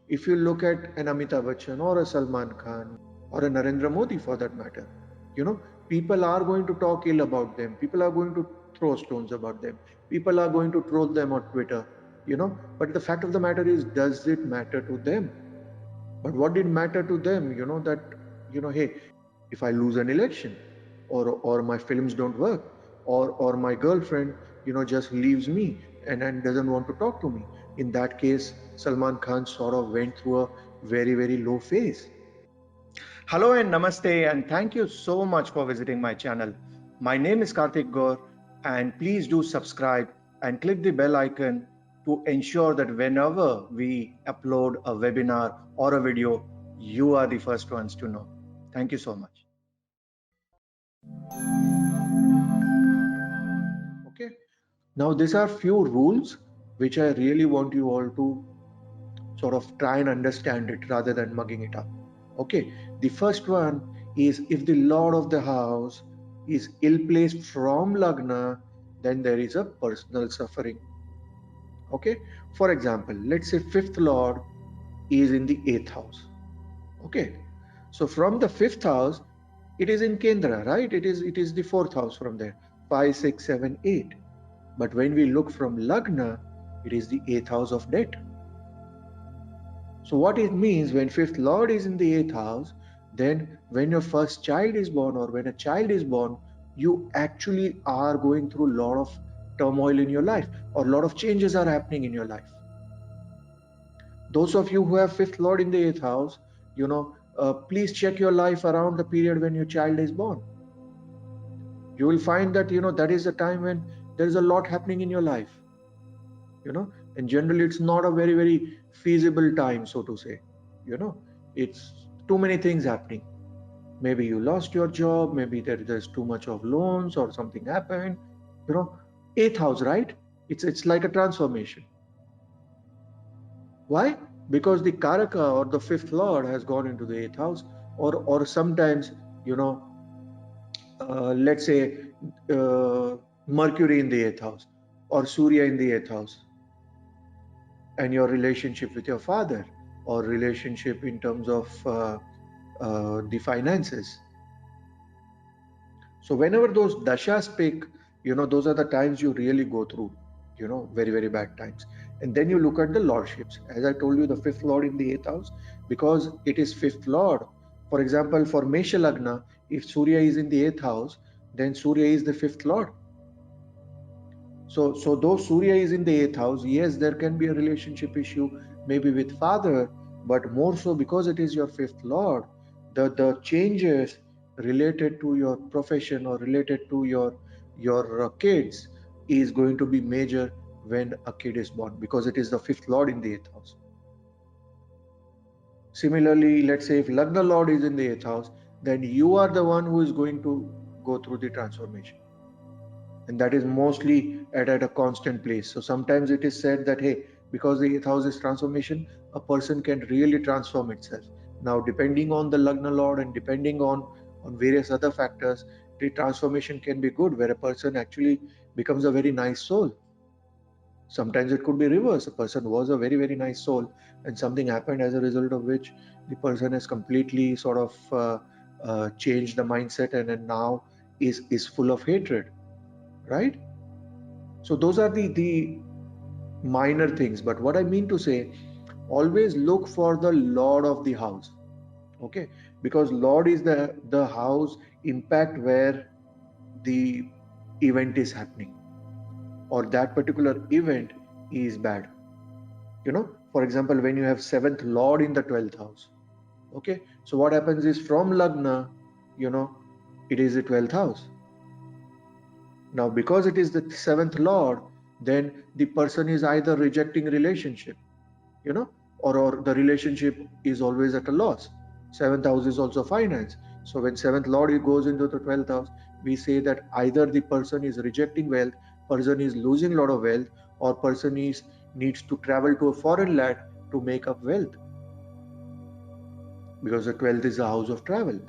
If you look at an Amitabh Bachchan or a Salman Khan or a Narendra Modi for that matter, you know, people are going to talk ill about them. People are going to throw stones about them. People are going to troll them on Twitter, you know. But the fact of the matter is, does it matter to them? But what did matter to them? You know, that, you know, hey, if I lose an election, or my films don't work, or my girlfriend, you know, just leaves me and doesn't want to talk to me. In that case, Salman Khan sort of went through a very, very low phase. Hello and namaste, and thank you so much for visiting my channel. My name is Karthik Gaur, and please do subscribe and click the bell icon to ensure that whenever we upload a webinar or a video, you are the first ones to know. Thank you so much. Okay, now these are few rules which I really want you all to sort of try and understand it rather than mugging it up. Okay, the first one is, if the lord of the house is ill placed from Lagna, then there is a personal suffering. Okay, for example, let's say fifth lord is in the eighth house. Okay, so from the fifth house, it is in Kendra, right? It is the fourth house from there, 5, 6, 7, 8. But when we look from Lagna, it is the eighth house of debt. So what it means, when fifth lord is in the eighth house, then when your first child is born or when a child is born, you actually are going through a lot of turmoil in your life, or a lot of changes are happening in your life. Those of you who have fifth lord in the eighth house, you know, please check your life around the period when your child is born. You will find that, you know, that is the time when there is a lot happening in your life, you know, and generally it's not a very, very feasible time, so to say. You know, it's too many things happening. Maybe you lost your job, maybe there's too much of loans or something happened, you know. Eighth house, right? It's like a transformation. Why? Because the karaka or the fifth lord has gone into the eighth house, or sometimes, you know, let's say Mercury in the eighth house or Surya in the eighth house, and your relationship with your father, or relationship in terms of the finances. So whenever those dashas pick, you know, those are the times you really go through, you know, very, very bad times. And then you look at the lordships. As I told you, the fifth lord in the eighth house, because it is fifth lord. For example, for Mesha Lagna, if Surya is in the eighth house, then Surya is the fifth lord. So though Surya is in the eighth house, yes, there can be a relationship issue, maybe with father, but more so because it is your fifth lord, the changes related to your profession or related to your kids is going to be major when a kid is born, because it is the fifth lord in the eighth house. Similarly, let's say if Lagna lord is in the eighth house, then you are the one who is going to go through the transformation, and that is mostly at a constant place. So sometimes it is said that, hey, because the eighth house is transformation, a person can really transform itself. Now, depending on the Lagna Lord and depending on various other factors, the transformation can be good, where a person actually becomes a very nice soul. Sometimes it could be reverse. A person was a very, very nice soul, and something happened as a result of which the person has completely sort of changed the mindset, and now is full of hatred, right? So those are the minor things. But what I mean to say, always look for the lord of the house. Okay, because lord is the house impact where the event is happening, or that particular event is bad. You know, for example, when you have seventh lord in the 12th house, okay, so what happens is, from Lagna, you know, it is the 12th house. Now, because it is the seventh lord, then the person is either rejecting relationship, you know, or the relationship is always at a loss. Seventh house is also finance. So when seventh lord goes into the 12th house, we say that either the person is rejecting wealth, person is losing a lot of wealth, or person is needs to travel to a foreign land to make up wealth, because the 12th is the house of travel,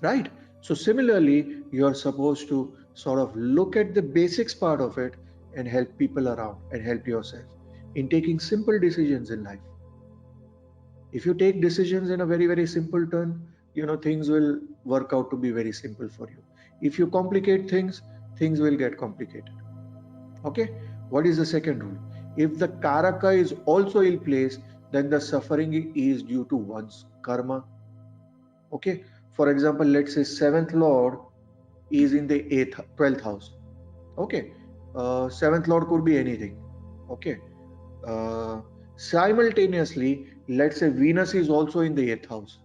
right? So similarly, you are supposed to sort of look at the basics part of it and help people around and help yourself. in taking simple decisions in life. If you take decisions in a very, very simple turn, things will work out to be very simple for you. If you complicate things, things will get complicated. Okay, what is the second rule? If the karaka is also ill placed, then the suffering is due to one's karma. Okay, for example, let's say seventh lord is in the 12th house. Okay, seventh lord could be anything. Okay, simultaneously, let's say Venus is also in the 8th house.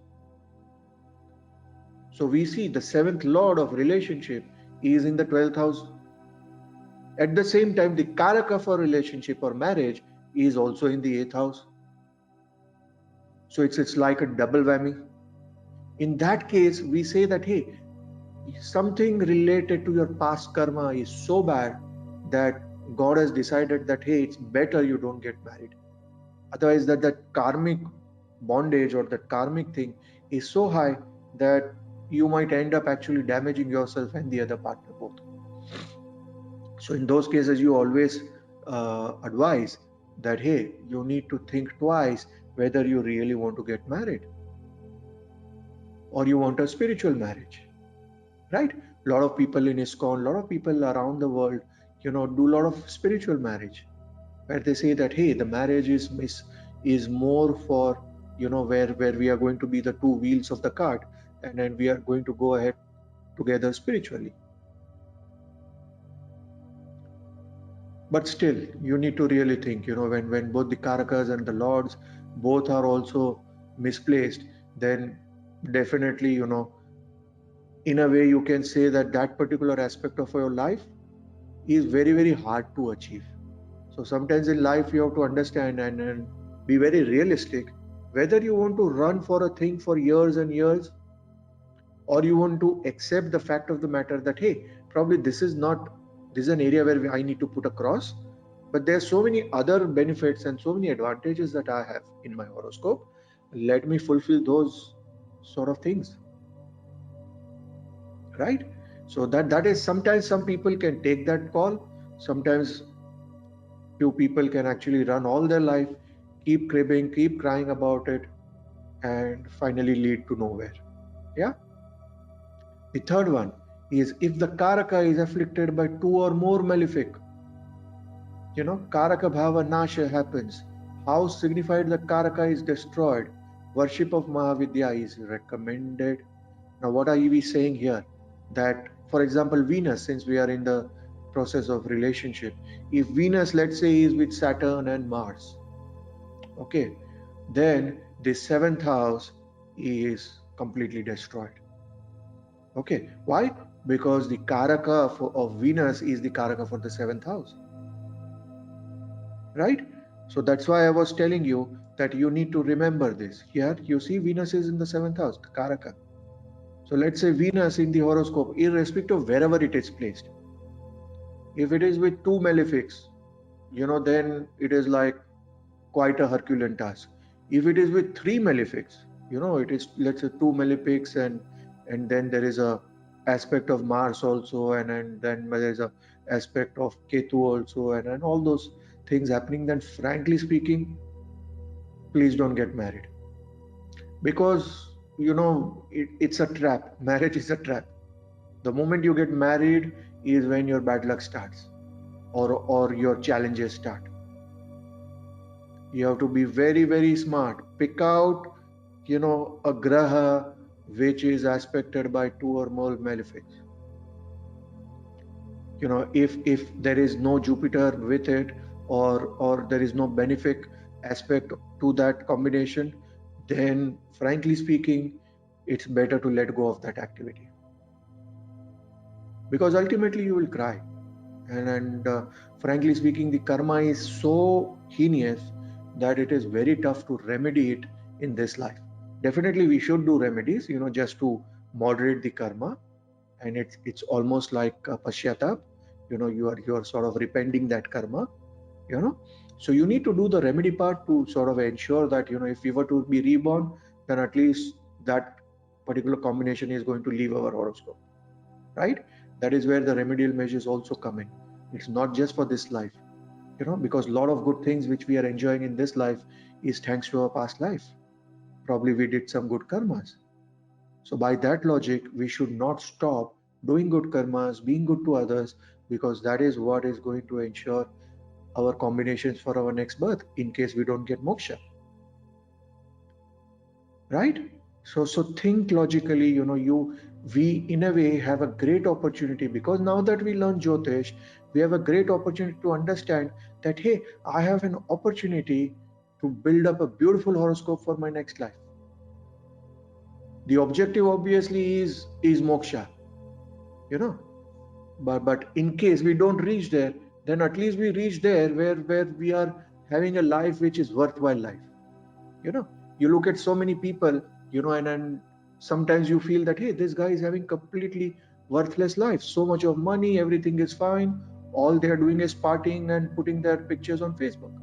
So we see the seventh lord of relationship is in the 12th house. At the same time, the karaka for relationship or marriage is also in the 8th house. So it's like a double whammy. In that case, we say that, hey, something related to your past karma is so bad that God has decided that, hey, it's better you don't get married. Otherwise, that karmic bondage or that karmic thing is so high that you might end up actually damaging yourself and the other partner both. So in those cases, you always advise that, hey, you need to think twice whether you really want to get married or you want a spiritual marriage, right? A lot of people in ISKCON, a lot of people around the world, do a lot of spiritual marriage, where they say that, hey, the marriage is more for, where we are going to be the two wheels of the cart, and then we are going to go ahead together spiritually. But still, you need to really think, when both the karakas and the lords both are also misplaced, then definitely, in a way you can say that that particular aspect of your life is very, very hard to achieve. So sometimes in life you have to understand and be very realistic whether you want to run for a thing for years and years, or you want to accept the fact of the matter that, hey, probably this is an area where I need to put a cross, but there are so many other benefits and so many advantages that I have in my horoscope. Let me fulfill those sort of things, right? So that is, sometimes some people can take that call. Sometimes few people can actually run all their life, keep cribbing, keep crying about it, and finally lead to nowhere. Yeah. The third one is, if the karaka is afflicted by two or more malefic, karaka bhava nasha happens. House signified the karaka is destroyed. Worship of Mahavidya is recommended. Now, what are we saying here? That, for example, Venus, since we are in the process of relationship, if Venus, let's say, is with Saturn and Mars, okay, then the seventh house is completely destroyed. Okay, why? Because the karaka of Venus is the karaka for the seventh house, right? So that's why I was telling you that you need to remember this. Here you see Venus is in the seventh house, the karaka. So let's say Venus in the horoscope, irrespective of wherever it is placed, if it is with two malefics, then it is like quite a Herculean task. If it is with three malefics, it is, let's say, two malefics, and then there is a aspect of Mars also, and then there is a aspect of Ketu also, and all those things happening, then frankly speaking, please don't get married, because it's a trap. Marriage is a trap. The moment you get married is when your bad luck starts, or your challenges start. You have to be very, very smart. Pick out, a graha which is aspected by two or more malefics. If there is no Jupiter with it, or there is no benefic aspect to that combination, then frankly speaking, it's better to let go of that activity, because ultimately you will cry. And frankly speaking, the karma is so heinous that it is very tough to remedy it in this life. Definitely we should do remedies, just to moderate the karma, and it's almost like a pashyatap. You are sort of repenting that karma. So you need to do the remedy part to sort of ensure that, if we were to be reborn, then at least that particular combination is going to leave our horoscope, right? That is where the remedial measures also come in. It's not just for this life. because a lot of good things which we are enjoying in this life is thanks to our past life. Probably we did some good karmas. So by that logic, we should not stop doing good karmas, being good to others, because that is what is going to ensure our combinations for our next birth in case we don't get moksha. Right? So think logically. We in a way have a great opportunity, because now that we learn Jyotish, we have a great opportunity to understand that, hey, I have an opportunity to build up a beautiful horoscope for my next life. The objective obviously is moksha, but in case we don't reach there, then at least we reach there where we are having a life which is worthwhile life. You look at so many people, and sometimes you feel that, hey, this guy is having completely worthless life, so much of money, everything is fine, all they are doing is partying and putting their pictures on Facebook,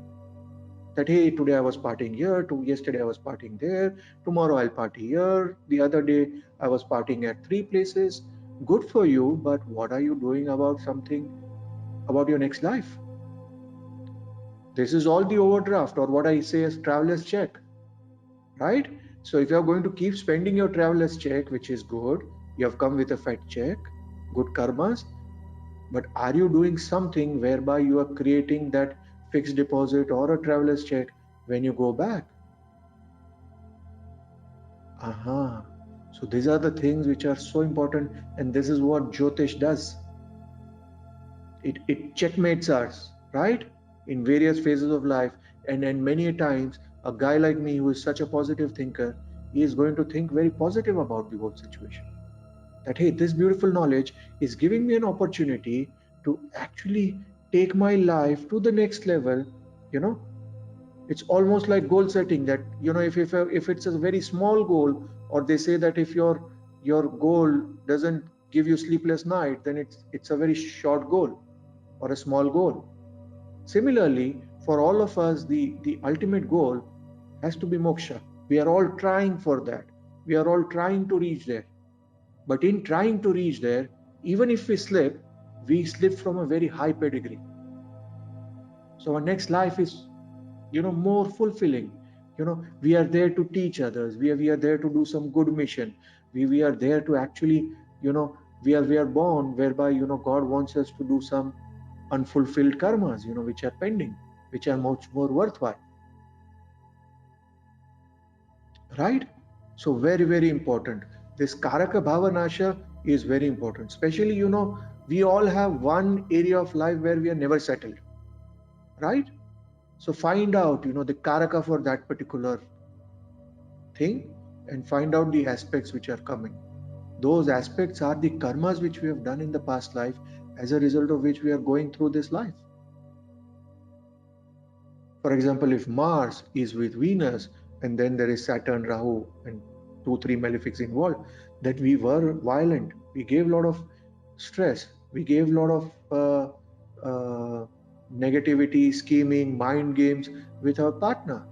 that, hey, today I was partying here, yesterday I was partying there, tomorrow I'll party here, the other day I was partying at 3 places. Good for you, but what are you doing about something about your next life? This is all the overdraft, or what I say as traveler's check, right? So if you're going to keep spending your traveler's check, which is good, you have come with a fat check, good karmas, but are you doing something whereby you are creating that fixed deposit or a traveler's check when you go back? So these are the things which are so important, and this is what Jyotish does. It checkmates us, right, in various phases of life. And many times a guy like me, who is such a positive thinker, he is going to think very positive about the whole situation, that, hey, this beautiful knowledge is giving me an opportunity to actually take my life to the next level. It's almost like goal setting, that, if it's a very small goal, or they say that if your goal doesn't give you sleepless night, then it's a very short goal or a small goal. Similarly, for all of us, the ultimate goal has to be moksha. We are all trying for that. We are all trying to reach there. But in trying to reach there, even if we slip from a very high pedigree. So our next life is, more fulfilling. We are there to teach others. We are there to do some good mission. We are there to actually, we are born whereby, God wants us to do some unfulfilled karmas, which are pending, which are much more worthwhile. Right? So very, very important. This Karaka Bhavanasha is very important. Especially, we all have one area of life where we are never settled. Right? So find out, the Karaka for that particular thing, and find out the aspects which are coming. Those aspects are the karmas which we have done in the past life, as a result of which we are going through this life. For example, if Mars is with Venus, and then there is Saturn, Rahu, and 2-3 malefics involved, that we were violent, we gave a lot of stress, we gave a lot of negativity, scheming, mind games with our partner.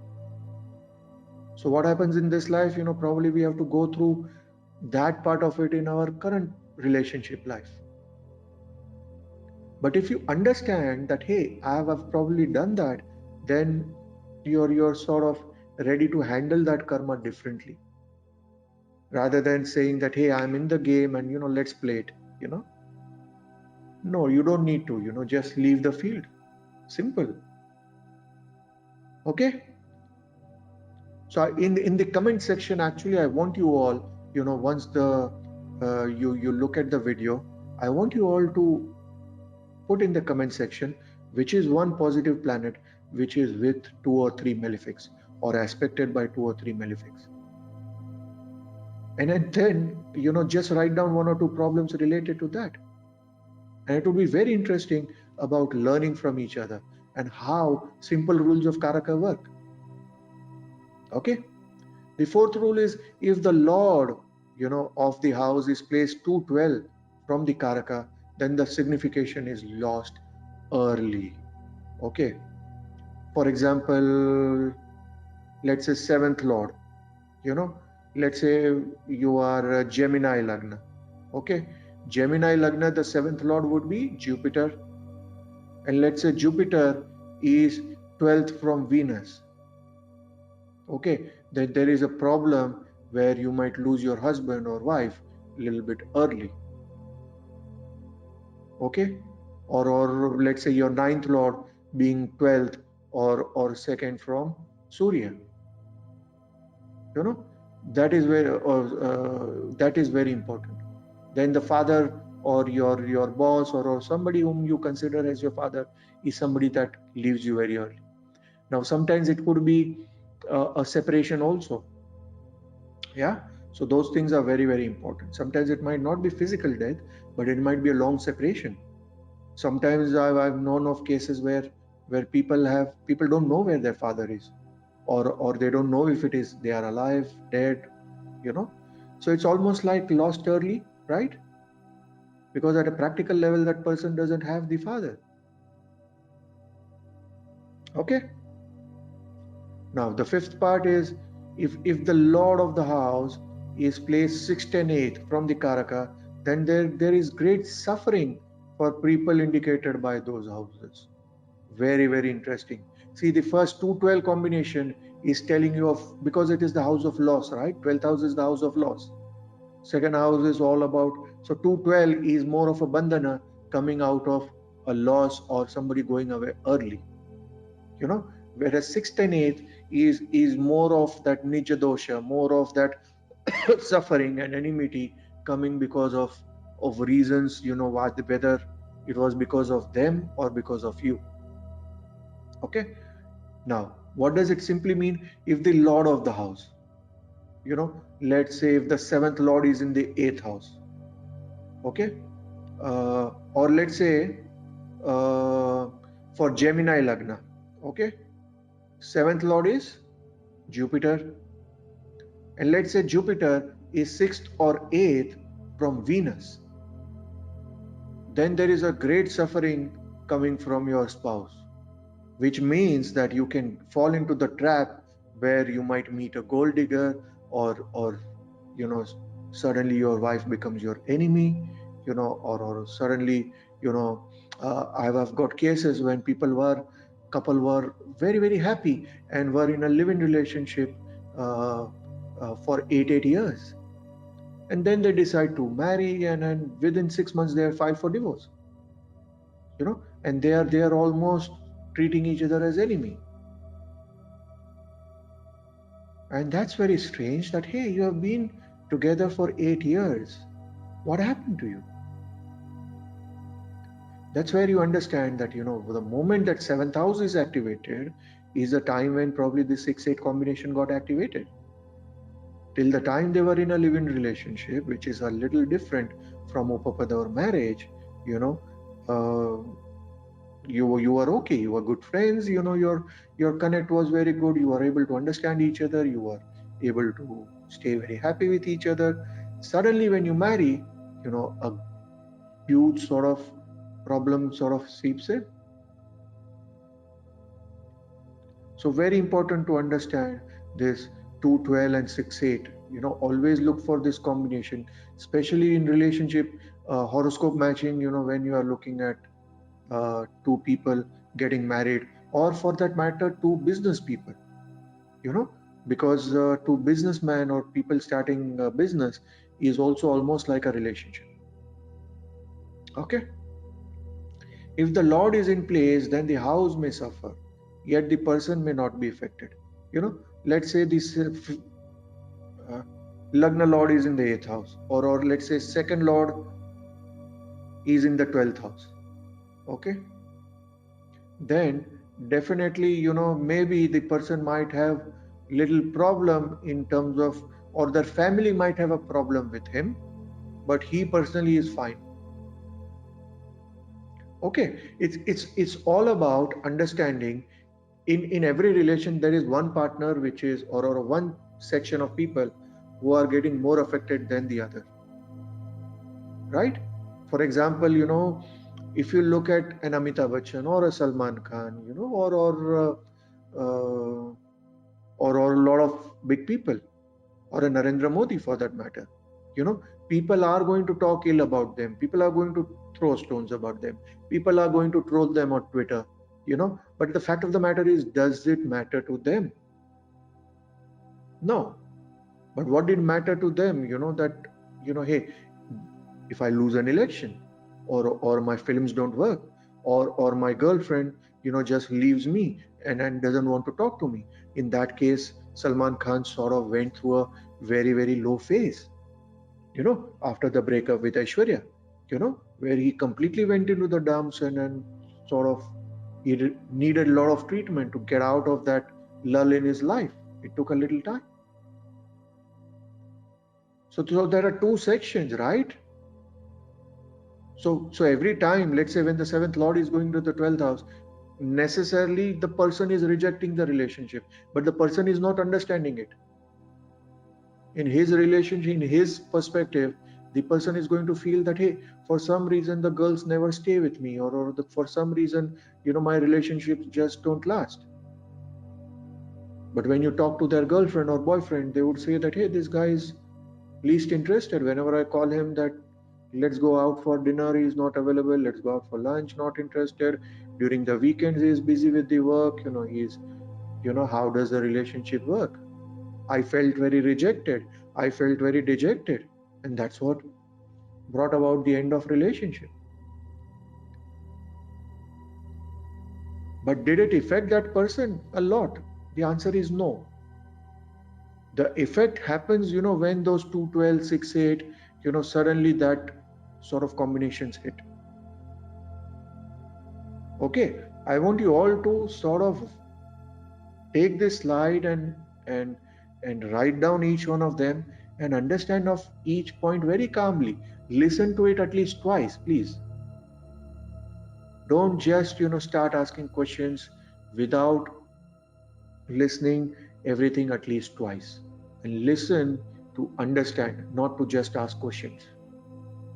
So what happens in this life, probably we have to go through that part of it in our current relationship life. But if you understand that, hey, I have probably done that, then you're sort of ready to handle that karma differently, rather than saying that, hey, I'm in the game and let's play it. No, you don't need to, just leave the field. Simple. Okay. So in the comment section, actually, I want you all, once you look at the video, I want you all to put in the comment section which is one positive planet which is with 2 or 3 malefics, or aspected by 2 or 3 malefics. And then, just write down 1 or 2 problems related to that. And it will be very interesting about learning from each other and how simple rules of Karaka work. Okay. The 4th rule is, if the Lord, of the house is placed too well from the Karaka, then the signification is lost early. Okay. For example, let's say 7th Lord, let's say you are a Gemini Lagna. Okay. Gemini Lagna, the 7th Lord would be Jupiter. And let's say Jupiter is 12th from Venus, okay, then there is a problem where you might lose your husband or wife a little bit early, okay, or let's say your ninth lord being 12th or second from Surya, you know, that is where that is very important. Then the father or your boss or somebody whom you consider as your father is somebody that leaves you very early. Now sometimes it could be a separation also, yeah. So those things are very, very important. Sometimes it might not be physical death, but it might be a long separation. Sometimes I've known of cases where people don't know where their father is, or they don't know if it is they are alive, dead, you know. So it's almost like lost early, right? Because at a practical level that person doesn't have the father. Okay, now the fifth part is, if the lord of the house is placed 6th and 8th from the karaka, then there is great suffering for people indicated by those houses. Very, very interesting. See, the first 212 combination is telling you of, because it is the house of loss, right? 12th house is the house of loss. Second house is all about, so 212 is more of a bandhana coming out of a loss or somebody going away early, you know. Whereas 6th and 8th is more of that nija dosha, more of that suffering and enmity coming because of reasons, you know, whether it was because of them or because of you. Okay, now what does it simply mean? If the lord of the house, you know, let's say if the 7th lord is in the 8th house, okay, or let's say uh, for Gemini lagna, okay, 7th lord is Jupiter, and let's say Jupiter is 6th or 8th from Venus, then there is a great suffering coming from your spouse, which means that you can fall into the trap where you might meet a gold digger, or you know, suddenly your wife becomes your enemy, you know, or suddenly, you know, I've got cases when couple were very, very happy and were in a live-in relationship uh, for 8 years, and then they decide to marry, and within 6 months they are filed for divorce, you know, and they are almost treating each other as enemy. And that's very strange that, hey, you have been together for 8 years. What happened to you? That's where you understand that, you know, the moment that 7th house is activated is a time when probably the 6-8 combination got activated. Till the time they were in a live-in relationship, which is a little different from upapada or marriage, you know, uh, you were okay, you were good friends, you know, your connect was very good, you were able to understand each other, you were able to stay very happy with each other. Suddenly when you marry, you know, a huge sort of problem sort of seeps in. So very important to understand this 212 and 6-8, you know, always look for this combination, especially in relationship horoscope matching, you know, when you are looking at two people getting married, or for that matter two business people, you know, because two businessmen or people starting a business is also almost like a relationship. Okay, if the lord is in place, then the house may suffer, yet the person may not be affected, you know. Let's say this uh, lagna lord is in the 8th house, or let's say second lord is in the 12th house, okay, then definitely, you know, maybe the person might have little problem in terms of, or their family might have a problem with him, but he personally is fine. Okay, it's all about understanding, in every relation there is one partner which is, or one section of people who are getting more affected than the other, right? For example, you know, if you look at an Amitabh Bachchan or a Salman Khan, you know, uh, or a lot of big people, or a Narendra Modi for that matter, you know, people are going to talk ill about them, people are going to throw stones about them, people are going to troll them on Twitter, But the fact of the matter is, does it matter to them? No. But what did matter to them? That, hey, if I lose an election, or my films don't work, or my girlfriend, just leaves me and doesn't want to talk to me. In that case, Salman Khan sort of went through a very, very low phase, after the breakup with Aishwarya, where he completely went into the dumps, and sort of he needed a lot of treatment to get out of that lull in his life. It took a little time. So there are two sections, right? So every time, let's say when the seventh lord is going to the 12th house, necessarily the person is rejecting the relationship, but the person is not understanding it. In his relationship, in his perspective, the person is going to feel that, hey, for some reason the girls never stay with me, or for some reason, my relationships just don't last. But when you talk to their girlfriend or boyfriend, they would say that, hey, this guy is least interested. Whenever I call him that let's go out for dinner, he is not available. Let's go out for lunch, not interested. During the weekends, he is busy with the work. How does the relationship work? I felt very rejected. I felt very dejected. And that's what brought about the end of relationship. But did it affect that person a lot? The answer is no. The effect happens, when those 2, 12, 6, 8, suddenly that sort of combinations hit. Okay, I want you all to sort of take this slide and write down each one of them and understand of each point very calmly. Listen to it at least twice, please. Don't just start asking questions without listening everything at least twice, and listen to understand, not to just ask questions.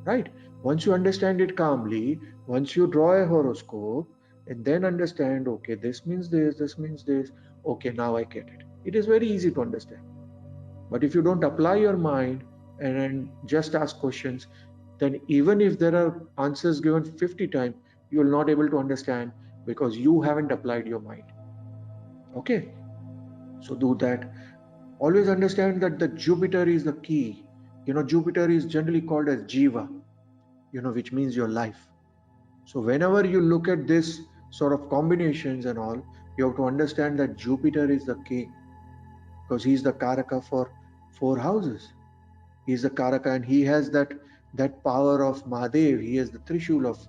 Right? Once you understand it calmly, once you draw a horoscope and then understand, okay, this means this means this, okay, now I get it. It is very easy to understand. But if you don't apply your mind and just ask questions, then even if there are answers given 50 times, you will not able to understand because you haven't applied your mind. Okay? So do that. Always understand that the Jupiter is the key. Jupiter is generally called as Jiva, which means your life. So whenever you look at this sort of combinations and all, you have to understand that Jupiter is the king, because he's the Karaka for 4 houses. He's the Karaka, and he has that power of Mahadev. He has the Trishul of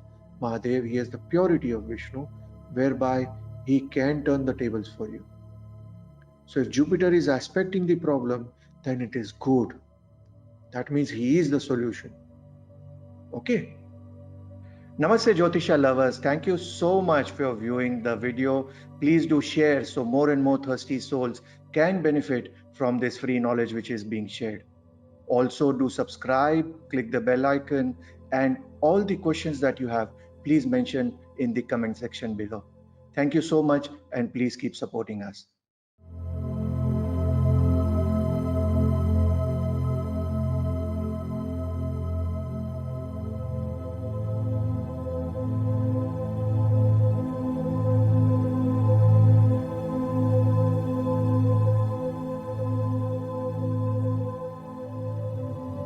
Mahadev. He has the purity of Vishnu, whereby he can turn the tables for you. So if Jupiter is aspecting the problem, then it is good. That means he is the solution. Okay. Namaste Jyotisha lovers. Thank you so much for viewing the video. Please do share so more and more thirsty souls can benefit from this free knowledge which is being shared. Also do subscribe, click the bell icon, and all the questions that you have, please mention in the comment section below. Thank you so much, and please keep supporting us.